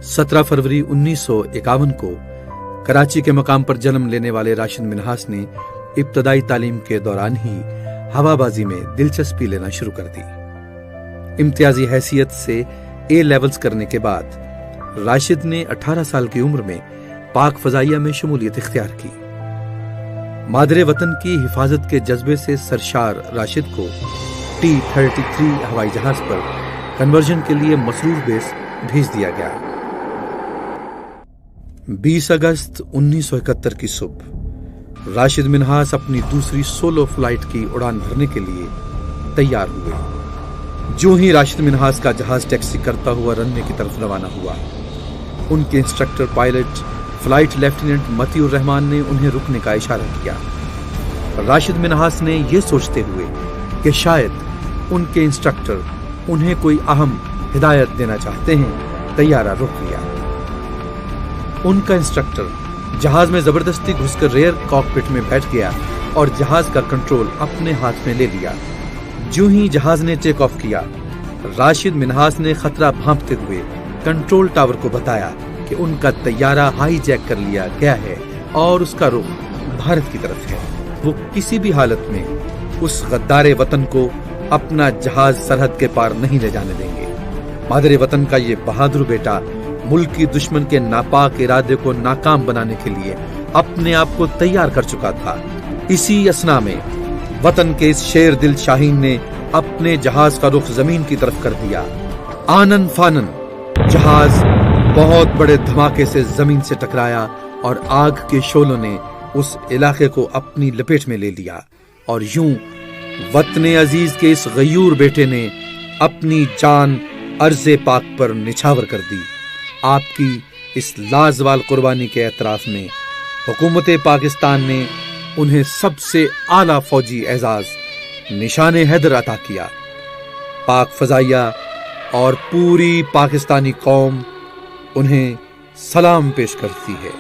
17 फरवरी 1951 को कराची के मकाम पर जन्म लेने वाले राशिद मिन्हास ने इब्तदाई तालीम के दौरान ही हवाबाजी में दिलचस्पी लेना शुरू कर दी। इम्तियाजी हैसियत से ए लेवल्स करने के बाद राशिद ने 18 साल की उम्र में पाक फजाइया में शमूलियत इख्तियार की। मादरे वतन की हिफाजत के जज्बे से सरशार राशिद को T-33 हवाई जहाज पर कन्वर्जन के लिए मसरूफ बेस भेज दिया गया। 20 अगस्त 1971 की सुबह राशिद मिन्हास अपनी दूसरी सोलो फ्लाइट की उड़ान भरने के लिए तैयार हुए। जो ही राशिद मिन्हास का जहाज टैक्सी करता हुआ रनवे की तरफ रवाना हुआ, उनके instructor pilot flight lieutenant Motiur Rahman ने उन्हें रुकने का इशारा किया। राशिद मिन्हास ने यह सोचते हुए कि शायद उनके इंस्ट्रक्टर उन्हें कोई अहम हिदायत देना चाहते हैं, तैयारा रोक लिया। उनका इंस्ट्रक्टर जहाज में जबरदस्ती घुसकर रेयर कॉकपिट में बैठ गया और जहाज का कंट्रोल अपने हाथ में ले लिया। जो ही जहाज ने टेक ऑफ किया, राशिद मिन्हास ने खतरा भांपते हुए कंट्रोल टावर को बताया कि उनका तैयारा हाई जैक कर लिया गया है और उसका रुख भारत की तरफ है। वो किसी भी हालत में उस गद्दारे वतन को अपना जहाज सरहद के पार नहीं ले जाने देंगे। मादरे वतन का ये बहादुर बेटा मुल्क की दुश्मन के नापाक इरादे को नाकाम बनाने के लिए अपने आप को तैयार कर चुका था। इसी असना में वतन के इस शेर दिल शाहीन ने अपने जहाज का रुख जमीन की तरफ कर दिया। आनन फानन जहाज बहुत बड़े धमाके से जमीन से टकराया और आग के शोलों ने उस इलाके को अपनी लपेट में ले लिया और यूं वतने अजीज के इस गयूर बेटे ने अपनी जान अर्ज़े पाक पर निछावर कर दी। आपकी इस लाजवाल कुर्बानी के एतराफ में हुकूमत पाकिस्तान ने उन्हें सबसे आला फौजी एजाज निशाने हैदर अता किया। पाक फजाइया और पूरी पाकिस्तानी कौम उन्हें सलाम पेश करती है।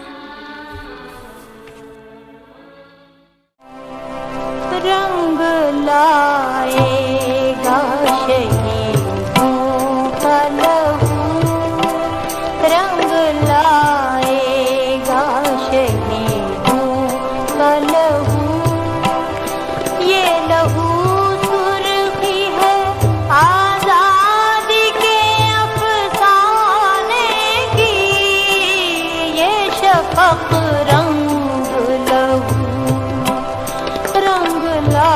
रंग लाएगा शहीदों का लहू, रंग लाएगा शहीदों का लहू, ये लहू सुर्खी है आजादी के अफसाने की, ये शफक रंग लहू, रंग ला